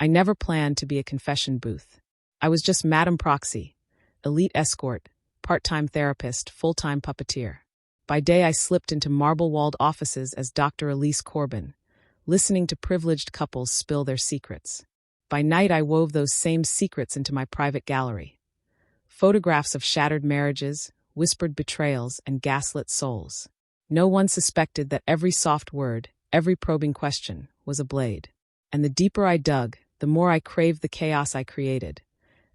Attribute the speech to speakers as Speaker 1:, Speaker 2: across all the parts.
Speaker 1: I never planned to be a confession booth. I was just Madame Proxy, elite escort, part-time therapist, full-time puppeteer. By day I slipped into marble-walled offices as Dr. Elise Corbin, listening to privileged couples spill their secrets. By night I wove those same secrets into my private gallery. Photographs of shattered marriages, whispered betrayals, and gaslit souls. No one suspected that every soft word, every probing question, was a blade. And the deeper I dug, the more I craved the chaos I created,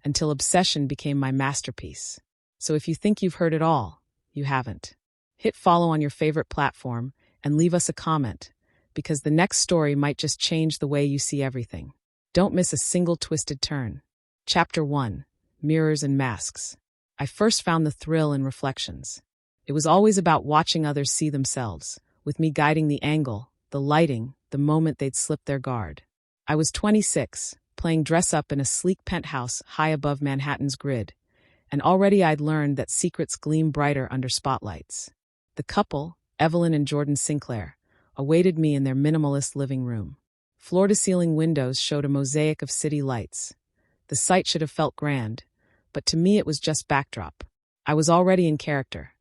Speaker 1: until obsession became my masterpiece. So if you think you've heard it all, you haven't. Hit follow on your favorite platform and leave us a comment, because the next story might just change the way you see everything. Don't miss a single twisted turn. Chapter 1: Mirrors and Masks. I first found the thrill in reflections. It was always about watching others see themselves, with me guiding the angle, the lighting, the moment they'd slip their guard. I was 26, playing dress-up in a sleek penthouse high above Manhattan's grid, and already I'd learned that secrets gleam brighter under spotlights. The couple, Evelyn and Jordan Sinclair, awaited me in their minimalist living room. Floor-to-ceiling windows showed a mosaic of city lights. The sight should have felt grand, but to me it was just backdrop. I was already in character.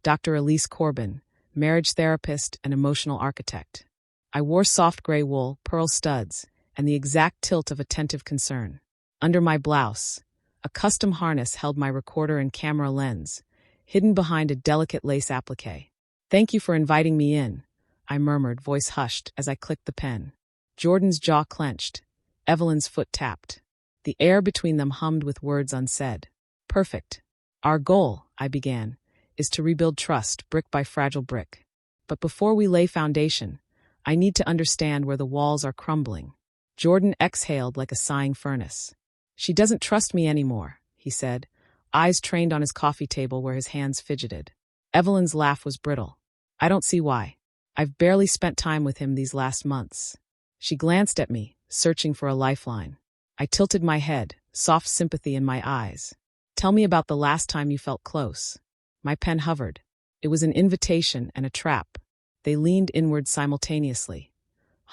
Speaker 1: Dr. Elise Corbin, marriage therapist and emotional architect. I wore soft gray wool, pearl studs, and the exact tilt of attentive concern. Under my blouse, a custom harness held my recorder and camera lens, hidden behind a delicate lace applique. "Thank you for inviting me in," I murmured, voice hushed, as I clicked the pen. Jordan's jaw clenched. Evelyn's foot tapped. The air between them hummed with words unsaid. "Perfect. Our goal," I began, "is to rebuild trust, brick by fragile brick. But before we lay foundation, I need to understand where the walls are crumbling." Jordan exhaled like a sighing furnace. "She doesn't trust me anymore," he said, eyes trained on his coffee table where his hands fidgeted. Evelyn's laugh was brittle. "I don't see why. I've barely spent time with him these last months." She glanced at me, searching for a lifeline. I tilted my head, soft sympathy in my eyes. "Tell me about the last time you felt close." My pen hovered. It was an invitation and a trap. They leaned inward simultaneously.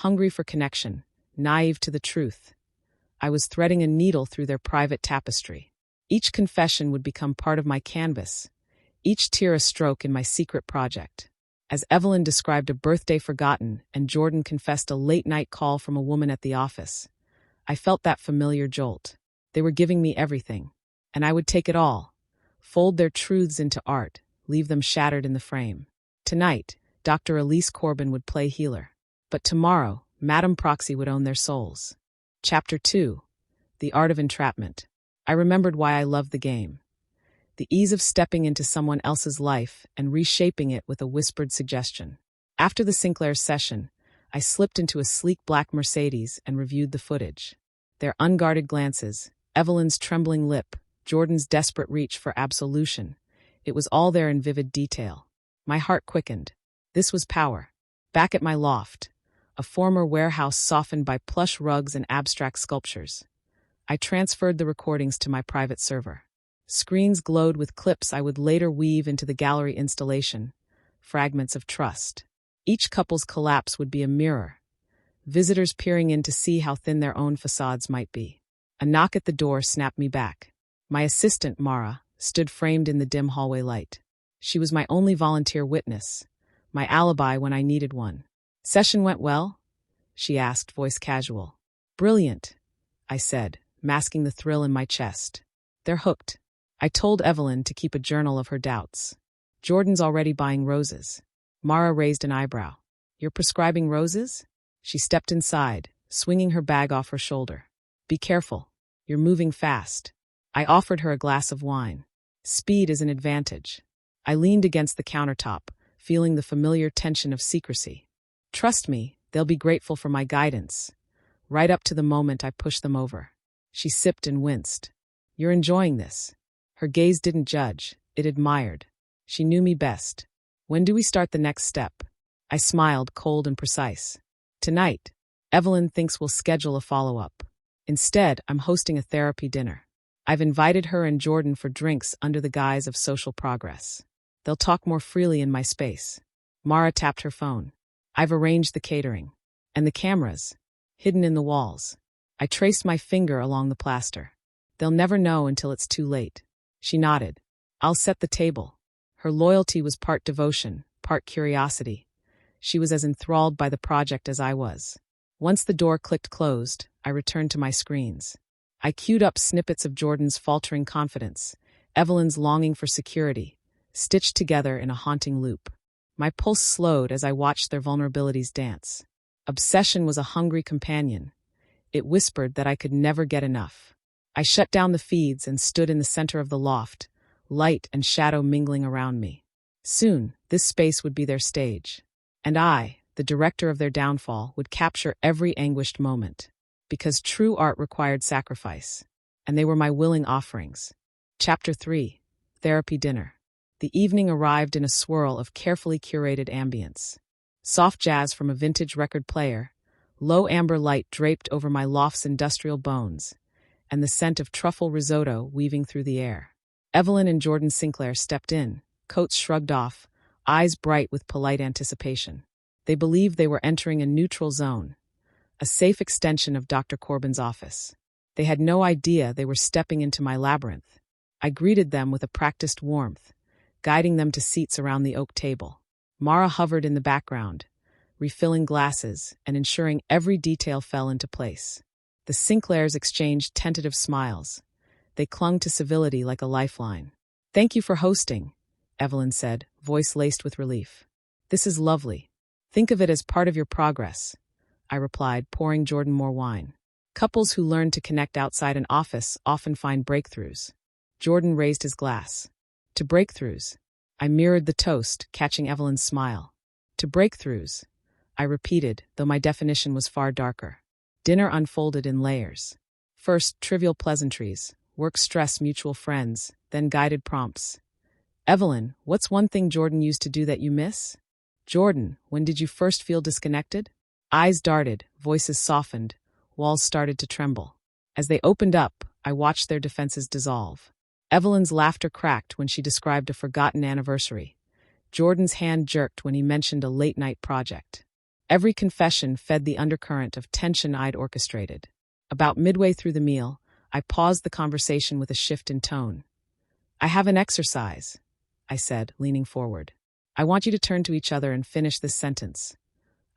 Speaker 1: Hungry for connection, naive to the truth. I was threading a needle through their private tapestry. Each confession would become part of my canvas, each tear a stroke in my secret project. As Evelyn described a birthday forgotten and Jordan confessed a late-night call from a woman at the office, I felt that familiar jolt. They were giving me everything, and I would take it all, fold their truths into art, leave them shattered in the frame. Tonight, Dr. Elise Corbin would play healer. But tomorrow, Madame Proxy would own their souls. Chapter 2: The Art of Entrapment. I remembered why I loved the game. The ease of stepping into someone else's life and reshaping it with a whispered suggestion. After the Sinclair session, I slipped into a sleek black Mercedes and reviewed the footage. Their unguarded glances, Evelyn's trembling lip, Jordan's desperate reach for absolution. It was all there in vivid detail. My heart quickened. This was power. Back at my loft, a former warehouse softened by plush rugs and abstract sculptures. I transferred the recordings to my private server. Screens glowed with clips I would later weave into the gallery installation, fragments of trust. Each couple's collapse would be a mirror, visitors peering in to see how thin their own facades might be. A knock at the door snapped me back. My assistant, Mara, stood framed in the dim hallway light. She was my only volunteer witness, my alibi when I needed one. "Session went well?" she asked, voice casual. "Brilliant," I said, masking the thrill in my chest. "They're hooked." I told Evelyn to keep a journal of her doubts. "Jordan's already buying roses." Mara raised an eyebrow. "You're prescribing roses?" She stepped inside, swinging her bag off her shoulder. "Be careful. You're moving fast." I offered her a glass of wine. Speed is an advantage. I leaned against the countertop, feeling the familiar tension of secrecy. "Trust me, they'll be grateful for my guidance. Right up to the moment I push them over." She sipped and winced. "You're enjoying this." Her gaze didn't judge, it admired. She knew me best. "When do we start the next step?" I smiled, cold and precise. "Tonight. Evelyn thinks we'll schedule a follow-up. Instead, I'm hosting a therapy dinner. I've invited her and Jordan for drinks under the guise of social progress. They'll talk more freely in my space." Mara tapped her phone. "I've arranged the catering. And the cameras. Hidden in the walls." I traced my finger along the plaster. They'll never know until it's too late. She nodded. I'll set the table. Her loyalty was part devotion, part curiosity. She was as enthralled by the project as I was. Once the door clicked closed, I returned to my screens. I queued up snippets of Jordan's faltering confidence, Evelyn's longing for security, stitched together in a haunting loop. My pulse slowed as I watched their vulnerabilities dance. Obsession was a hungry companion. It whispered that I could never get enough. I shut down the feeds and stood in the center of the loft, light and shadow mingling around me. Soon, this space would be their stage. And I, the director of their downfall, would capture every anguished moment. Because true art required sacrifice. And they were my willing offerings. Chapter 3. Therapy Dinner. The evening arrived in a swirl of carefully curated ambience. Soft jazz from a vintage record player, low amber light draped over my loft's industrial bones, and the scent of truffle risotto weaving through the air. Evelyn and Jordan Sinclair stepped in, coats shrugged off, eyes bright with polite anticipation. They believed they were entering a neutral zone, a safe extension of Dr. Corbin's office. They had no idea they were stepping into my labyrinth. I greeted them with a practiced warmth, guiding them to seats around the oak table. Mara hovered in the background, refilling glasses and ensuring every detail fell into place. The Sinclairs exchanged tentative smiles. They clung to civility like a lifeline. Thank you for hosting, Evelyn said, voice laced with relief. This is lovely. Think of it as part of your progress, I replied, pouring Jordan more wine. Couples who learn to connect outside an office often find breakthroughs. Jordan raised his glass. To breakthroughs. I mirrored the toast, catching Evelyn's smile. To breakthroughs, I repeated, though my definition was far darker. Dinner unfolded in layers. First, trivial pleasantries, work stress, mutual friends, then guided prompts. Evelyn, what's one thing Jordan used to do that you miss? Jordan, when did you first feel disconnected? Eyes darted, voices softened, walls started to tremble. As they opened up, I watched their defenses dissolve. Evelyn's laughter cracked when she described a forgotten anniversary. Jordan's hand jerked when he mentioned a late-night project. Every confession fed the undercurrent of tension I'd orchestrated. About midway through the meal, I paused the conversation with a shift in tone. I have an exercise, I said, leaning forward. I want you to turn to each other and finish this sentence.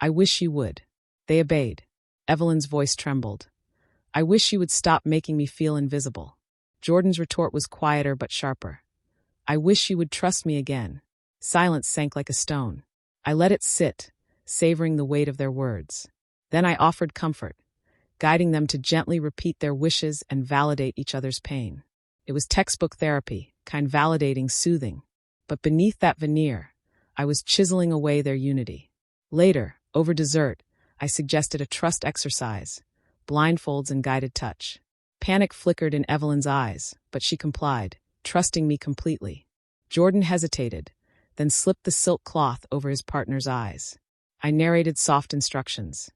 Speaker 1: I wish you would. They obeyed. Evelyn's voice trembled. I wish you would stop making me feel invisible. Jordan's retort was quieter but sharper. I wish you would trust me again. Silence sank like a stone. I let it sit, savoring the weight of their words. Then I offered comfort, guiding them to gently repeat their wishes and validate each other's pain. It was textbook therapy, kind validating, soothing. But beneath that veneer, I was chiseling away their unity. Later, over dessert, I suggested a trust exercise, blindfolds and guided touch. Panic flickered in Evelyn's eyes, but she complied, trusting me completely. Jordan hesitated, then slipped the silk cloth over his partner's eyes. I narrated soft instructions.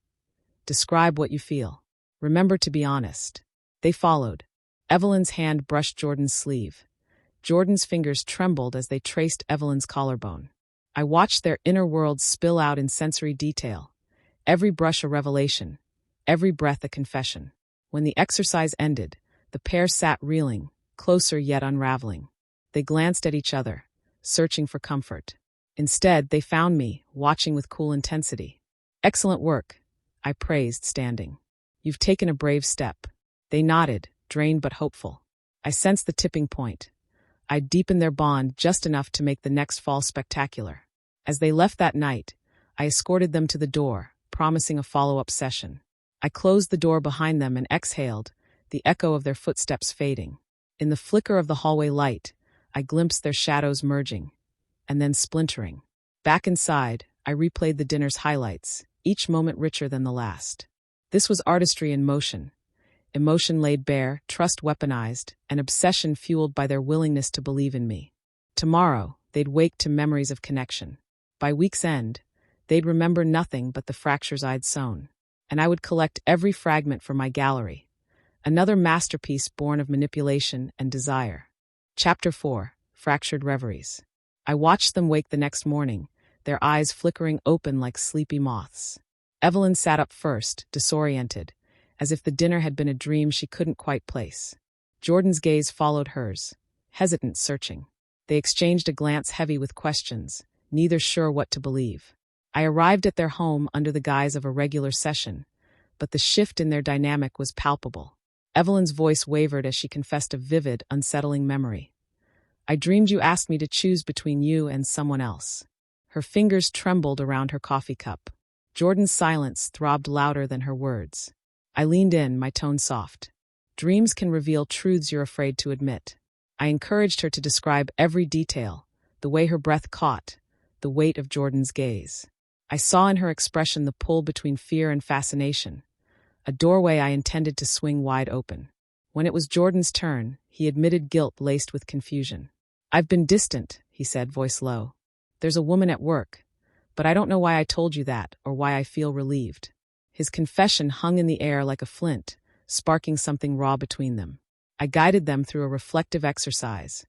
Speaker 1: Describe what you feel. Remember to be honest. They followed. Evelyn's hand brushed Jordan's sleeve. Jordan's fingers trembled as they traced Evelyn's collarbone. I watched their inner worlds spill out in sensory detail. Every brush a revelation, every breath a confession. When the exercise ended, the pair sat reeling, closer yet unraveling. They glanced at each other, searching for comfort. Instead, they found me, watching with cool intensity. Excellent work, I praised, standing. You've taken a brave step. They nodded, drained but hopeful. I sensed the tipping point. I'd deepened their bond just enough to make the next fall spectacular. As they left that night, I escorted them to the door, promising a follow-up session. I closed the door behind them and exhaled, the echo of their footsteps fading. In the flicker of the hallway light, I glimpsed their shadows merging, and then splintering. Back inside, I replayed the dinner's highlights, each moment richer than the last. This was artistry in motion. Emotion laid bare, trust weaponized, and obsession fueled by their willingness to believe in me. Tomorrow, they'd wake to memories of connection. By week's end, they'd remember nothing but the fractures I'd sown. And I would collect every fragment for my gallery. Another masterpiece born of manipulation and desire. Chapter 4. Fractured Reveries. I watched them wake the next morning, their eyes flickering open like sleepy moths. Evelyn sat up first, disoriented, as if the dinner had been a dream she couldn't quite place. Jordan's gaze followed hers, hesitant, searching. They exchanged a glance heavy with questions, neither sure what to believe. I arrived at their home under the guise of a regular session, but the shift in their dynamic was palpable. Evelyn's voice wavered as she confessed a vivid, unsettling memory. "I dreamed you asked me to choose between you and someone else." Her fingers trembled around her coffee cup. Jordan's silence throbbed louder than her words. I leaned in, my tone soft. "Dreams can reveal truths you're afraid to admit." I encouraged her to describe every detail, the way her breath caught, the weight of Jordan's gaze. I saw in her expression the pull between fear and fascination, a doorway I intended to swing wide open. When it was Jordan's turn, he admitted guilt laced with confusion. "I've been distant," he said, voice low. "There's a woman at work, but I don't know why I told you that or why I feel relieved." His confession hung in the air like a flint, sparking something raw between them. I guided them through a reflective exercise,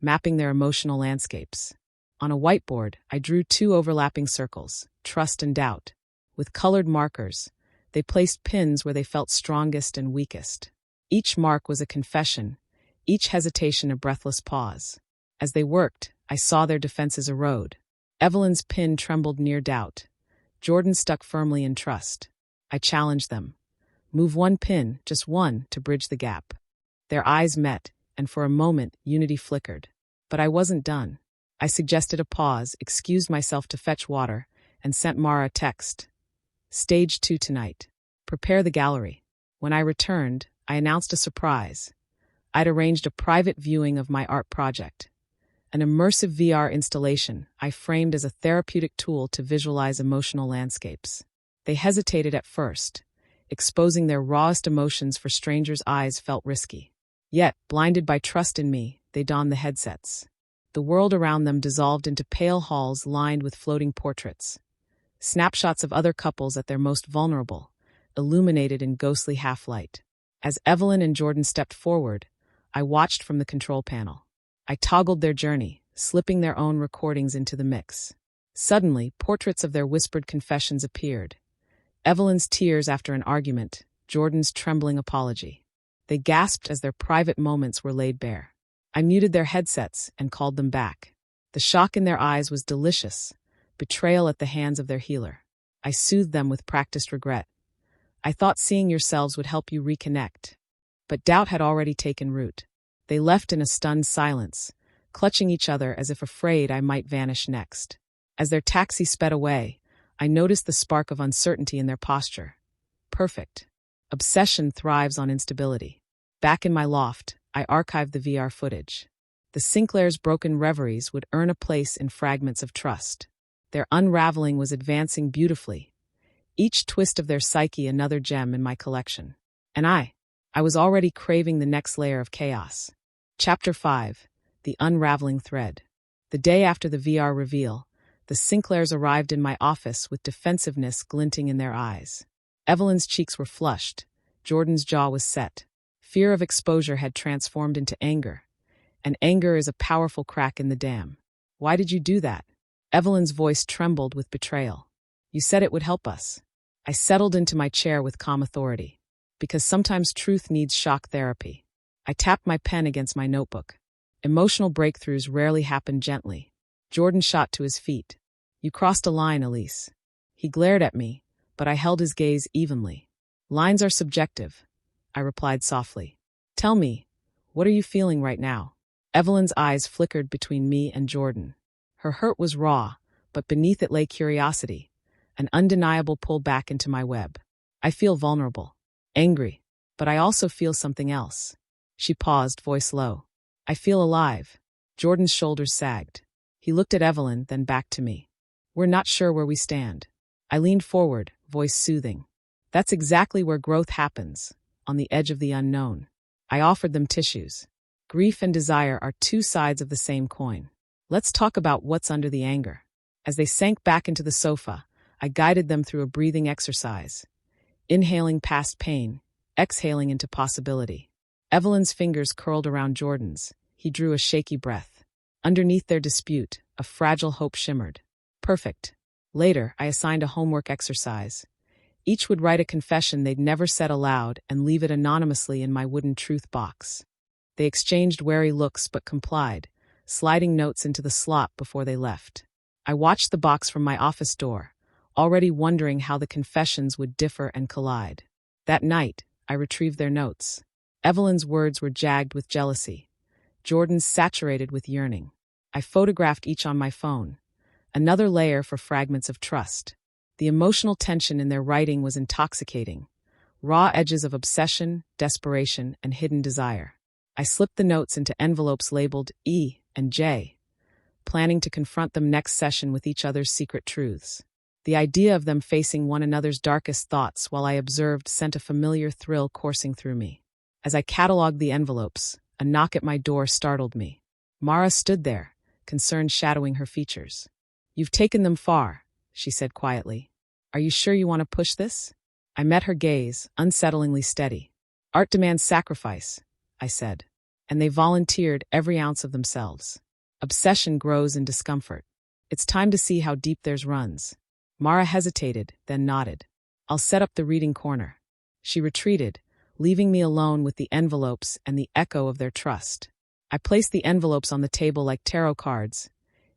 Speaker 1: mapping their emotional landscapes. On a whiteboard, I drew 2 overlapping circles, trust and doubt. With colored markers, they placed pins where they felt strongest and weakest. Each mark was a confession, each hesitation a breathless pause. As they worked, I saw their defenses erode. Evelyn's pin trembled near doubt. Jordan stuck firmly in trust. I challenged them. Move 1 pin, just 1, to bridge the gap. Their eyes met, and for a moment, unity flickered. But I wasn't done. I suggested a pause, excused myself to fetch water, and sent Mara a text. "Stage 2 tonight. Prepare the gallery." When I returned, I announced a surprise. I'd arranged a private viewing of my art project. An immersive VR installation I framed as a therapeutic tool to visualize emotional landscapes. They hesitated at first. Exposing their rawest emotions for strangers' eyes felt risky. Yet, blinded by trust in me, they donned the headsets. The world around them dissolved into pale halls lined with floating portraits. Snapshots of other couples at their most vulnerable, illuminated in ghostly half-light. As Evelyn and Jordan stepped forward, I watched from the control panel. I toggled their journey, slipping their own recordings into the mix. Suddenly, portraits of their whispered confessions appeared. Evelyn's tears after an argument, Jordan's trembling apology. They gasped as their private moments were laid bare. I muted their headsets and called them back. The shock in their eyes was delicious, betrayal at the hands of their healer. I soothed them with practiced regret. "I thought seeing yourselves would help you reconnect." But doubt had already taken root. They left in a stunned silence, clutching each other as if afraid I might vanish next. As their taxi sped away, I noticed the spark of uncertainty in their posture. Perfect. Obsession thrives on instability. Back in my loft, I archived the VR footage. The Sinclairs' broken reveries would earn a place in fragments of trust. Their unraveling was advancing beautifully, each twist of their psyche another gem in my collection. And I was already craving the next layer of chaos. Chapter 5. The Unraveling Thread. The day after the VR reveal, the Sinclairs arrived in my office with defensiveness glinting in their eyes. Evelyn's cheeks were flushed. Jordan's jaw was set. Fear of exposure had transformed into anger. And anger is a powerful crack in the dam. "Why did you do that?" Evelyn's voice trembled with betrayal. "You said it would help us." I settled into my chair with calm authority. Because sometimes truth needs shock therapy. I tapped my pen against my notebook. Emotional breakthroughs rarely happen gently. Jordan shot to his feet. "You crossed a line, Elise." He glared at me, but I held his gaze evenly. "Lines are subjective," I replied softly. "Tell me, what are you feeling right now?" Evelyn's eyes flickered between me and Jordan. Her hurt was raw, but beneath it lay curiosity, an undeniable pull back into my web. "I feel vulnerable, angry, but I also feel something else." She paused, voice low. "I feel alive." Jordan's shoulders sagged. He looked at Evelyn, then back to me. "We're not sure where we stand." I leaned forward, voice soothing. "That's exactly where growth happens, on the edge of the unknown." I offered them tissues. Grief and desire are 2 sides of the same coin. Let's talk about what's under the anger. As they sank back into the sofa, I guided them through a breathing exercise. Inhaling past pain, exhaling into possibility. Evelyn's fingers curled around Jordan's. He drew a shaky breath. Underneath their dispute, a fragile hope shimmered. Perfect. Later, I assigned a homework exercise. Each would write a confession they'd never said aloud and leave it anonymously in my wooden truth box. They exchanged wary looks but complied, sliding notes into the slot before they left. I watched the box from my office door, already wondering how the confessions would differ and collide. That night, I retrieved their notes. Evelyn's words were jagged with jealousy, Jordan's saturated with yearning. I photographed each on my phone, another layer for fragments of trust. The emotional tension in their writing was intoxicating, raw edges of obsession, desperation, and hidden desire. I slipped the notes into envelopes labeled E and J, planning to confront them next session with each other's secret truths. The idea of them facing one another's darkest thoughts while I observed sent a familiar thrill coursing through me. As I catalogued the envelopes, a knock at my door startled me. Mara stood there, concern shadowing her features. "You've taken them far," she said quietly. "Are you sure you want to push this?" I met her gaze, unsettlingly steady. "Art demands sacrifice," I said, "and they volunteered every ounce of themselves. Obsession grows in discomfort. It's time to see how deep theirs runs." Mara hesitated, then nodded. "I'll set up the reading corner." She retreated, leaving me alone with the envelopes and the echo of their trust. I placed the envelopes on the table like tarot cards,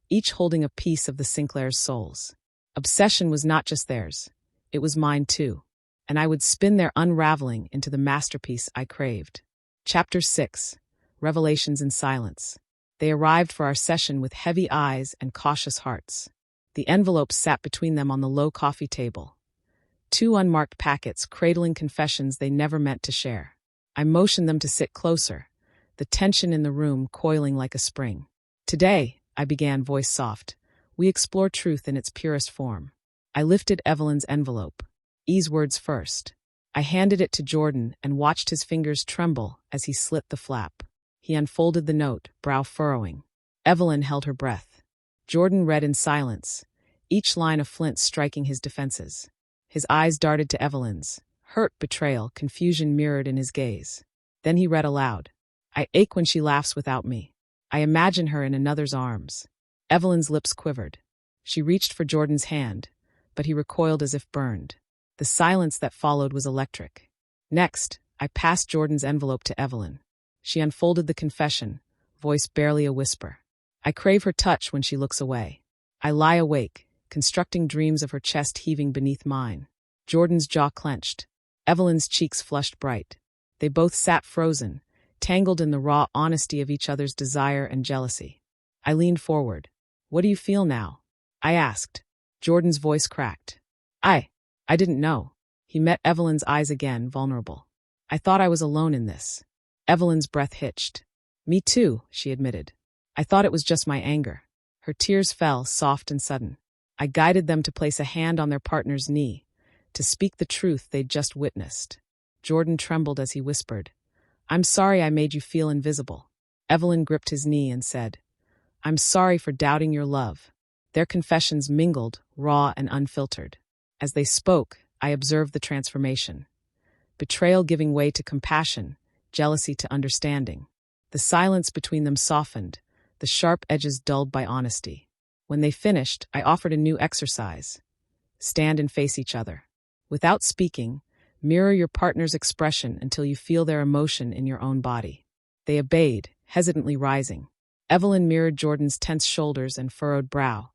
Speaker 1: each holding a piece of the Sinclair's souls. Obsession was not just theirs, it was mine too, and I would spin their unraveling into the masterpiece I craved. Chapter 6. Revelations in Silence. They arrived for our session with heavy eyes and cautious hearts. The envelopes sat between them on the low coffee table. 2 unmarked packets cradling confessions they never meant to share. I motioned them to sit closer, the tension in the room coiling like a spring. "Today," I began, voice soft, "we explore truth in its purest form." I lifted Evelyn's envelope. E's words first. I handed it to Jordan and watched his fingers tremble as he slit the flap. He unfolded the note, brow furrowing. Evelyn held her breath. Jordan read in silence, each line of flint striking his defenses. His eyes darted to Evelyn's. Hurt, betrayal, confusion mirrored in his gaze. Then he read aloud. "I ache when she laughs without me. I imagine her in another's arms." Evelyn's lips quivered. She reached for Jordan's hand, but he recoiled as if burned. The silence that followed was electric. Next, I passed Jordan's envelope to Evelyn. She unfolded the confession, voice barely a whisper. I crave her touch when she looks away. I lie awake, constructing dreams of her chest heaving beneath mine. Jordan's jaw clenched. Evelyn's cheeks flushed bright. They both sat frozen, tangled in the raw honesty of each other's desire and jealousy. I leaned forward. "What do you feel now?" I asked. Jordan's voice cracked. I didn't know." He met Evelyn's eyes again, vulnerable. "I thought I was alone in this." Evelyn's breath hitched. "Me too," she admitted. "I thought it was just my anger." Her tears fell, soft and sudden. I guided them to place a hand on their partner's knee, to speak the truth they'd just witnessed. Jordan trembled as he whispered, "I'm sorry I made you feel invisible." Evelyn gripped his knee and said, "I'm sorry for doubting your love." Their confessions mingled, raw and unfiltered. As they spoke, I observed the transformation. Betrayal giving way to compassion, jealousy to understanding. The silence between them softened, the sharp edges dulled by honesty. When they finished, I offered a new exercise. Stand and face each other. Without speaking, mirror your partner's expression until you feel their emotion in your own body. They obeyed, hesitantly rising. Evelyn mirrored Jordan's tense shoulders and furrowed brow.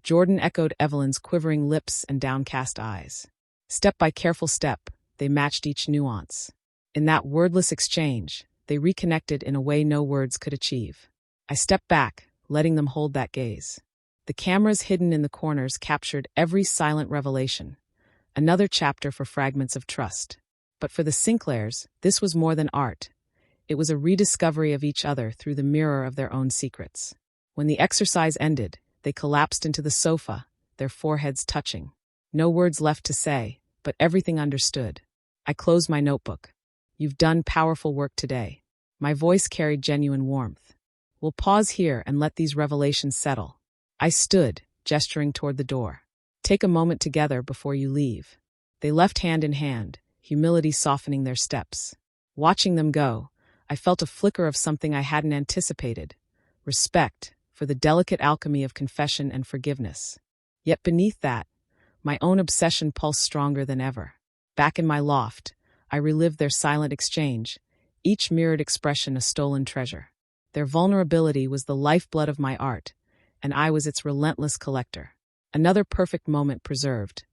Speaker 1: Jordan echoed Evelyn's quivering lips and downcast eyes. Step by careful step, they matched each nuance. In that wordless exchange, they reconnected in a way no words could achieve. I stepped back, letting them hold that gaze. The cameras hidden in the corners captured every silent revelation. Another chapter for fragments of trust. But for the Sinclairs, this was more than art. It was a rediscovery of each other through the mirror of their own secrets. When the exercise ended, they collapsed into the sofa, their foreheads touching. No words left to say, but everything understood. I closed my notebook. "You've done powerful work today." My voice carried genuine warmth. "We'll pause here and let these revelations settle." I stood, gesturing toward the door. "Take a moment together before you leave." They left hand in hand, humility softening their steps. Watching them go, I felt a flicker of something I hadn't anticipated. Respect for the delicate alchemy of confession and forgiveness. Yet beneath that, my own obsession pulsed stronger than ever. Back in my loft, I relived their silent exchange, each mirrored expression a stolen treasure. Their vulnerability was the lifeblood of my art, and I was its relentless collector. Another perfect moment preserved.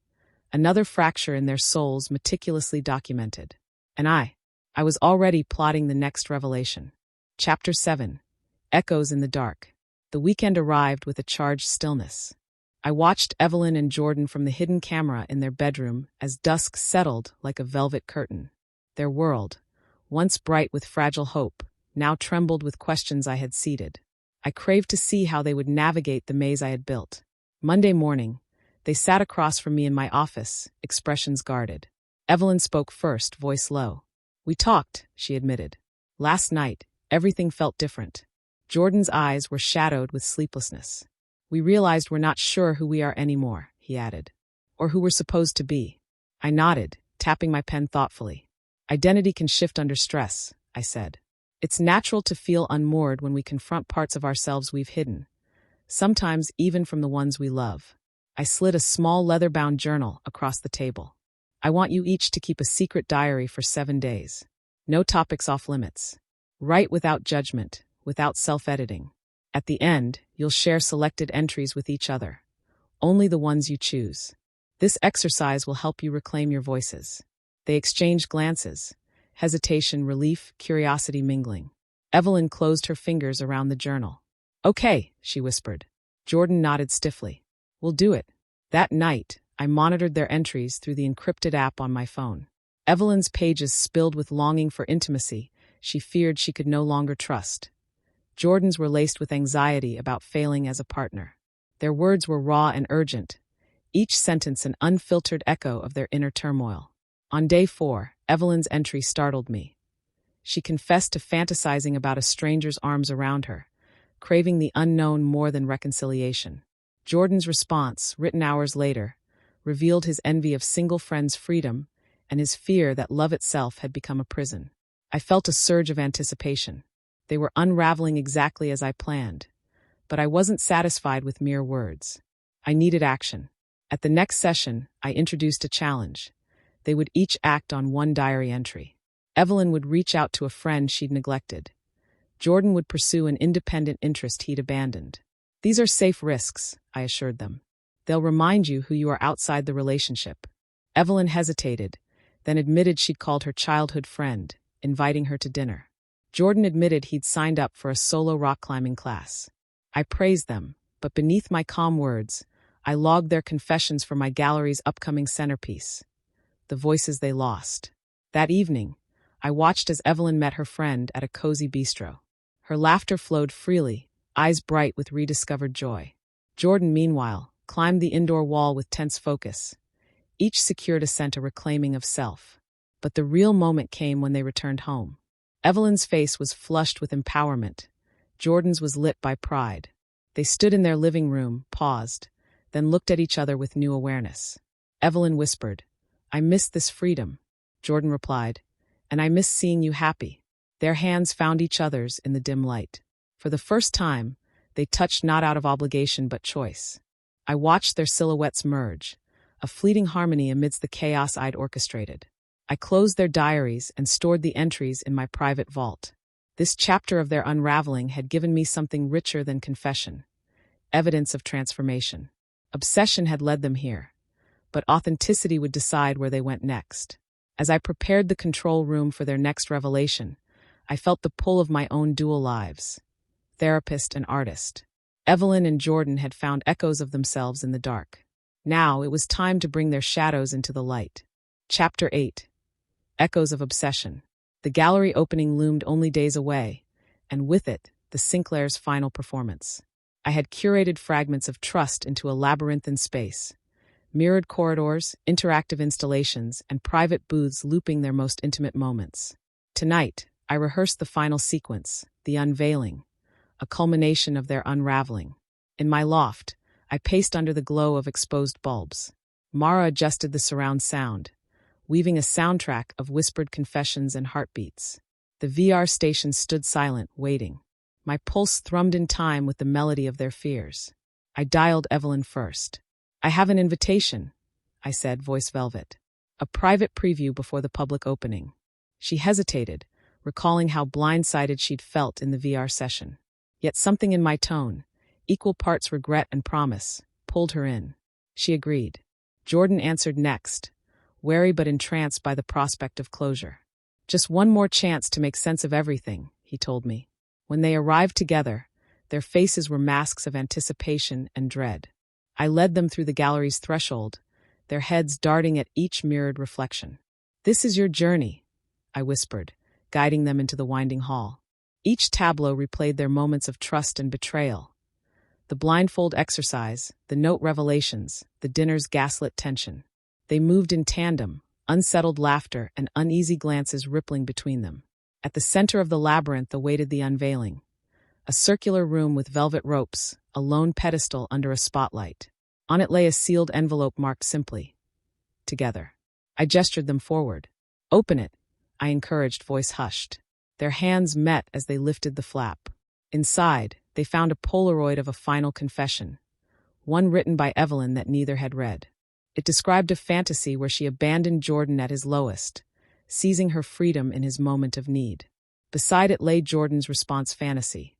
Speaker 1: Another fracture in their souls meticulously documented. And I was already plotting the next revelation. Chapter 7. Echoes in the Dark. The weekend arrived with a charged stillness. I watched Evelyn and Jordan from the hidden camera in their bedroom as dusk settled like a velvet curtain. Their world, once bright with fragile hope, now trembled with questions I had seeded. I craved to see how they would navigate the maze I had built. Monday morning, they sat across from me in my office, expressions guarded. Evelyn spoke first, voice low. "We talked," she admitted. "Last night, everything felt different." Jordan's eyes were shadowed with sleeplessness. "We realized we're not sure who we are anymore," he added. "Or who we're supposed to be." I nodded, tapping my pen thoughtfully. "Identity can shift under stress," I said. "It's natural to feel unmoored when we confront parts of ourselves we've hidden, sometimes even from the ones we love." I slid a small leather-bound journal across the table. "I want you each to keep a secret diary for 7 days. No topics off limits. Write without judgment, without self-editing. At the end, you'll share selected entries with each other. Only the ones you choose. This exercise will help you reclaim your voices." They exchanged glances, hesitation, relief, curiosity mingling. Evelyn closed her fingers around the journal. "Okay," she whispered. Jordan nodded stiffly. "We'll do it." That night, I monitored their entries through the encrypted app on my phone. Evelyn's pages spilled with longing for intimacy she feared she could no longer trust. Jordan's were laced with anxiety about failing as a partner. Their words were raw and urgent, each sentence an unfiltered echo of their inner turmoil. On day 4, Evelyn's entry startled me. She confessed to fantasizing about a stranger's arms around her, craving the unknown more than reconciliation. Jordan's response, written hours later, revealed his envy of single friends' freedom and his fear that love itself had become a prison. I felt a surge of anticipation. They were unraveling exactly as I planned. But I wasn't satisfied with mere words. I needed action. At the next session, I introduced a challenge. They would each act on one diary entry. Evelyn would reach out to a friend she'd neglected. Jordan would pursue an independent interest he'd abandoned. "These are safe risks," I assured them. "They'll remind you who you are outside the relationship." Evelyn hesitated, then admitted she'd called her childhood friend, inviting her to dinner. Jordan admitted he'd signed up for a solo rock climbing class. I praised them, but beneath my calm words, I logged their confessions for my gallery's upcoming centerpiece, the voices they lost. That evening, I watched as Evelyn met her friend at a cozy bistro. Her laughter flowed freely, eyes bright with rediscovered joy. Jordan, meanwhile, climbed the indoor wall with tense focus. Each secured a scent, a reclaiming of self. But the real moment came when they returned home. Evelyn's face was flushed with empowerment. Jordan's was lit by pride. They stood in their living room, paused, then looked at each other with new awareness. Evelyn whispered, "I miss this freedom." Jordan replied, "And I miss seeing you happy." Their hands found each other's in the dim light. For the first time, they touched not out of obligation but choice. I watched their silhouettes merge, a fleeting harmony amidst the chaos I'd orchestrated. I closed their diaries and stored the entries in my private vault. This chapter of their unraveling had given me something richer than confession, evidence of transformation. Obsession had led them here, but authenticity would decide where they went next. As I prepared the control room for their next revelation, I felt the pull of my own dual lives, therapist and artist. Evelyn and Jordan had found echoes of themselves in the dark. Now it was time to bring their shadows into the light. Chapter 8. Echoes of Obsession. The gallery opening loomed only days away, and with it, the Sinclairs' final performance. I had curated fragments of trust into a labyrinthine space, mirrored corridors, interactive installations, and private booths looping their most intimate moments. Tonight, I rehearsed the final sequence, the unveiling, a culmination of their unraveling. In my loft, I paced under the glow of exposed bulbs. Mara adjusted the surround sound, weaving a soundtrack of whispered confessions and heartbeats. The VR station stood silent, waiting. My pulse thrummed in time with the melody of their fears. I dialed Evelyn first. "I have an invitation," I said, voice velvet. A private preview before the public opening. She hesitated, recalling how blindsided she'd felt in the VR session. Yet something in my tone, equal parts regret and promise, pulled her in. She agreed. Jordan answered next, wary but entranced by the prospect of closure. Just one more chance to make sense of everything, he told me. When they arrived together, their faces were masks of anticipation and dread. I led them through the gallery's threshold, their heads darting at each mirrored reflection. "This is your journey," I whispered, guiding them into the winding hall. Each tableau replayed their moments of trust and betrayal. The blindfold exercise, the note revelations, the dinner's gaslit tension. They moved in tandem, unsettled laughter and uneasy glances rippling between them. At the center of the labyrinth awaited the unveiling. A circular room with velvet ropes, a lone pedestal under a spotlight. On it lay a sealed envelope marked simply, "Together." I gestured them forward. "Open it," I encouraged, voice hushed. Their hands met as they lifted the flap. Inside, they found a Polaroid of a final confession, one written by Evelyn that neither had read. It described a fantasy where she abandoned Jordan at his lowest, seizing her freedom in his moment of need. Beside it lay Jordan's response fantasy,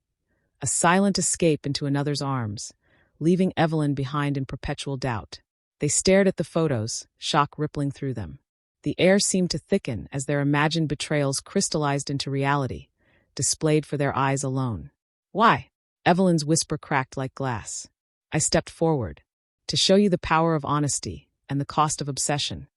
Speaker 1: a silent escape into another's arms, leaving Evelyn behind in perpetual doubt. They stared at the photos, shock rippling through them. The air seemed to thicken as their imagined betrayals crystallized into reality, displayed for their eyes alone. "Why?" Evelyn's whisper cracked like glass. I stepped forward. "To show you the power of honesty and the cost of obsession."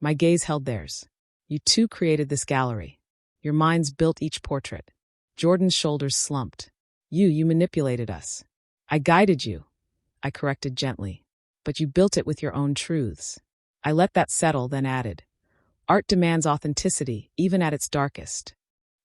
Speaker 1: My gaze held theirs. "You two created this gallery. Your minds built each portrait." Jordan's shoulders slumped. You manipulated us." "I guided you," I corrected gently. "But you built it with your own truths." I let that settle, then added, "Art demands authenticity, even at its darkest."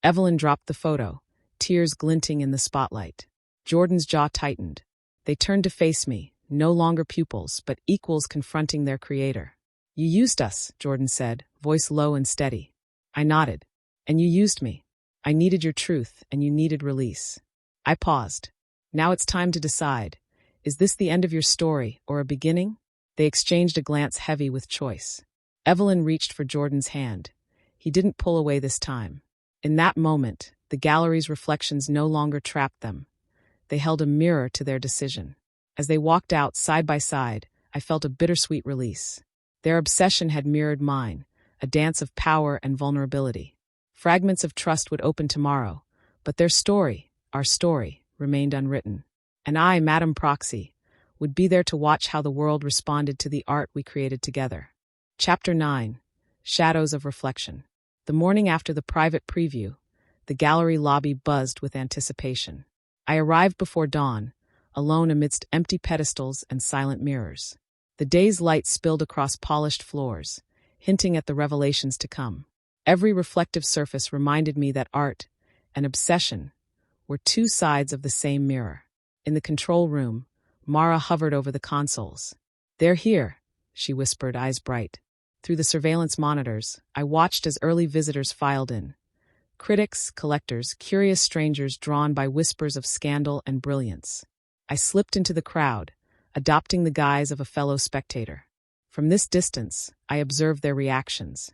Speaker 1: Evelyn dropped the photo, tears glinting in the spotlight. Jordan's jaw tightened. They turned to face me, no longer pupils, but equals confronting their creator. "You used us," Jordan said, voice low and steady. I nodded. "And you used me. I needed your truth, and you needed release." I paused. "Now it's time to decide. Is this the end of your story, or a beginning?" They exchanged a glance heavy with choice. Evelyn reached for Jordan's hand. He didn't pull away this time. In that moment, the gallery's reflections no longer trapped them. They held a mirror to their decision. As they walked out side by side, I felt a bittersweet release. Their obsession had mirrored mine, a dance of power and vulnerability. Fragments of trust would open tomorrow, but their story, our story, remained unwritten. And I, Madame Proxy, would be there to watch how the world responded to the art we created together. Chapter 9. Shadows of Reflection. The morning after the private preview, the gallery lobby buzzed with anticipation. I arrived before dawn, alone amidst empty pedestals and silent mirrors. The day's light spilled across polished floors, hinting at the revelations to come. Every reflective surface reminded me that art and obsession were two sides of the same mirror. In the control room, Mara hovered over the consoles. "They're here," she whispered, eyes bright. Through the surveillance monitors, I watched as early visitors filed in. Critics, collectors, curious strangers drawn by whispers of scandal and brilliance. I slipped into the crowd, adopting the guise of a fellow spectator. From this distance, I observed their reactions.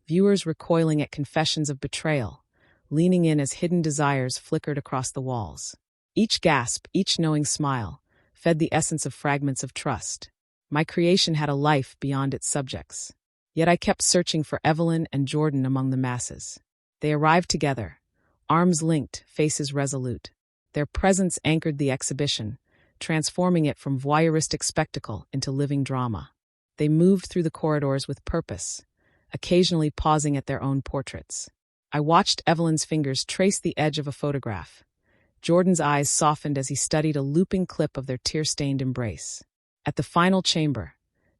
Speaker 1: Viewers recoiling at confessions of betrayal, leaning in as hidden desires flickered across the walls. Each gasp, each knowing smile, fed the essence of fragments of trust. My creation had a life beyond its subjects. Yet I kept searching for Evelyn and Jordan among the masses. They arrived together, arms linked, faces resolute. Their presence anchored the exhibition, transforming it from voyeuristic spectacle into living drama. They moved through the corridors with purpose, occasionally pausing at their own portraits. I watched Evelyn's fingers trace the edge of a photograph. Jordan's eyes softened as he studied a looping clip of their tear-stained embrace. At the final chamber,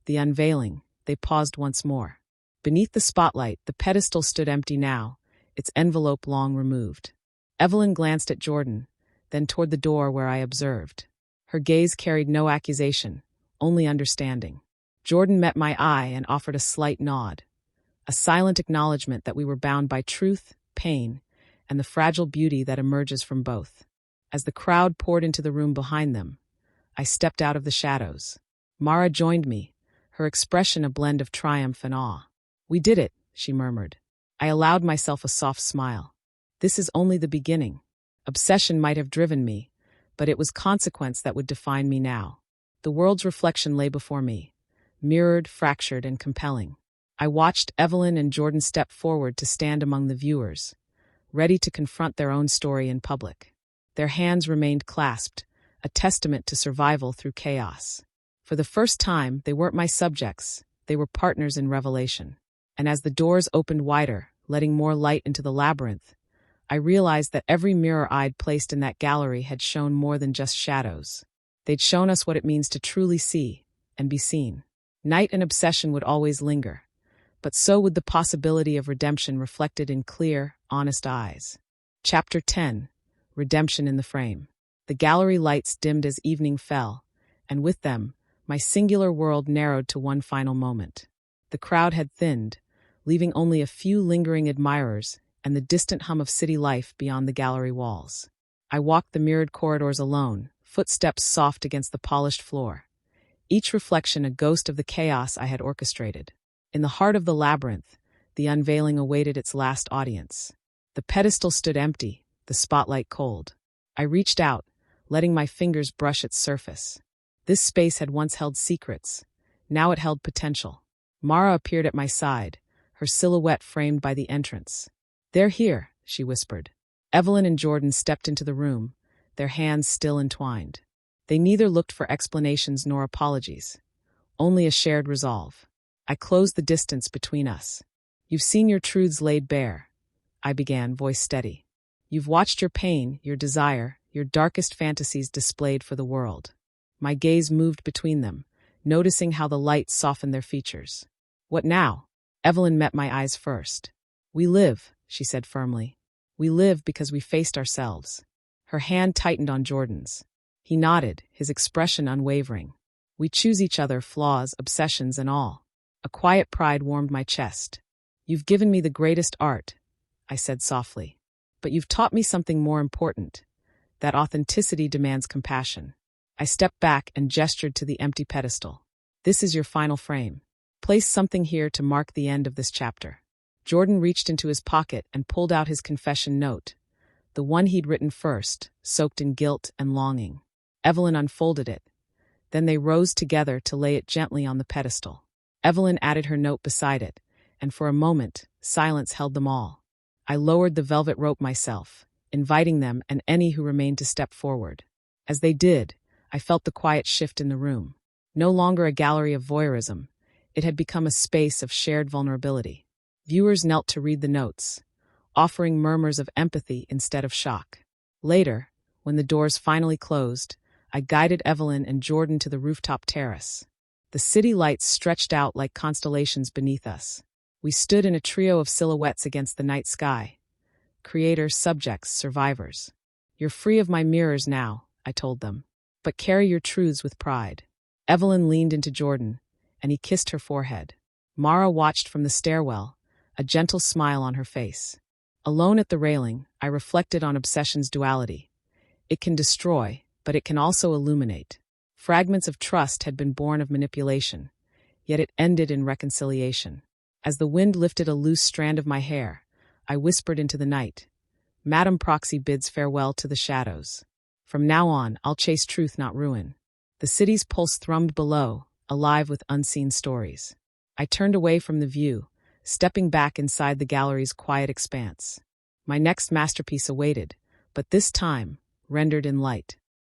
Speaker 1: the unveiling, they paused once more. Beneath the spotlight, the pedestal stood empty now, its envelope long removed. Evelyn glanced at Jordan, then toward the door where I observed. Her gaze carried no accusation, only understanding. Jordan met my eye and offered a slight nod, a silent acknowledgement that we were bound by truth, pain, and the fragile beauty that emerges from both. As the crowd poured into the room behind them, I stepped out of the shadows. Mara joined me, her expression a blend of triumph and awe. "We did it," she murmured. I allowed myself a soft smile. This is only the beginning. Obsession might have driven me, but it was consequence that would define me now. The world's reflection lay before me, mirrored, fractured, and compelling. I watched Evelyn and Jordan step forward to stand among the viewers, ready to confront their own story in public. Their hands remained clasped, a testament to survival through chaos. For the first time, they weren't my subjects, they were partners in revelation. And as the doors opened wider, letting more light into the labyrinth, I realized that every mirror I'd placed in that gallery had shown more than just shadows. They'd shown us what it means to truly see and be seen. Night and obsession would always linger, but so would the possibility of redemption reflected in clear, honest eyes. Chapter 10. Redemption in the Frame. The gallery lights dimmed as evening fell, and with them, my singular world narrowed to one final moment. The crowd had thinned, leaving only a few lingering admirers and the distant hum of city life beyond the gallery walls. I walked the mirrored corridors alone, footsteps soft against the polished floor, each reflection a ghost of the chaos I had orchestrated. In the heart of the labyrinth, the unveiling awaited its last audience. The pedestal stood empty, the spotlight cold. I reached out, letting my fingers brush its surface. This space had once held secrets. Now it held potential. Mara appeared at my side, her silhouette framed by the entrance. "They're here," she whispered. Evelyn and Jordan stepped into the room, their hands still entwined. They neither looked for explanations nor apologies, only a shared resolve. I closed the distance between us. "You've seen your truths laid bare," I began, voice steady. "You've watched your pain, your desire, your darkest fantasies displayed for the world." My gaze moved between them, noticing how the light softened their features. "What now?" Evelyn met my eyes first. "We live," she said firmly. "We live because we faced ourselves." Her hand tightened on Jordan's. He nodded, his expression unwavering. "We choose each other, flaws, obsessions, and all." A quiet pride warmed my chest. "You've given me the greatest art," I said softly. "But you've taught me something more important. That authenticity demands compassion." I stepped back and gestured to the empty pedestal. "This is your final frame. Place something here to mark the end of this chapter." Jordan reached into his pocket and pulled out his confession note, the one he'd written first, soaked in guilt and longing. Evelyn unfolded it. Then they rose together to lay it gently on the pedestal. Evelyn added her note beside it, and for a moment, silence held them all. I lowered the velvet rope myself, inviting them and any who remained to step forward. As they did, I felt the quiet shift in the room. No longer a gallery of voyeurism, it had become a space of shared vulnerability. Viewers knelt to read the notes, offering murmurs of empathy instead of shock. Later, when the doors finally closed, I guided Evelyn and Jordan to the rooftop terrace. The city lights stretched out like constellations beneath us. We stood in a trio of silhouettes against the night sky. Creators, subjects, survivors. "You're free of my mirrors now," I told them. "But carry your truths with pride." Evelyn leaned into Jordan, and he kissed her forehead. Mara watched from the stairwell, a gentle smile on her face. Alone at the railing, I reflected on obsession's duality. It can destroy, but it can also illuminate. Fragments of trust had been born of manipulation, yet it ended in reconciliation. As the wind lifted a loose strand of my hair, I whispered into the night, "Madame Proxy bids farewell to the shadows. From now on, I'll chase truth, not ruin." The city's pulse thrummed below, alive with unseen stories. I turned away from the view, stepping back inside the gallery's quiet expanse. My next masterpiece awaited, but this time, rendered in light.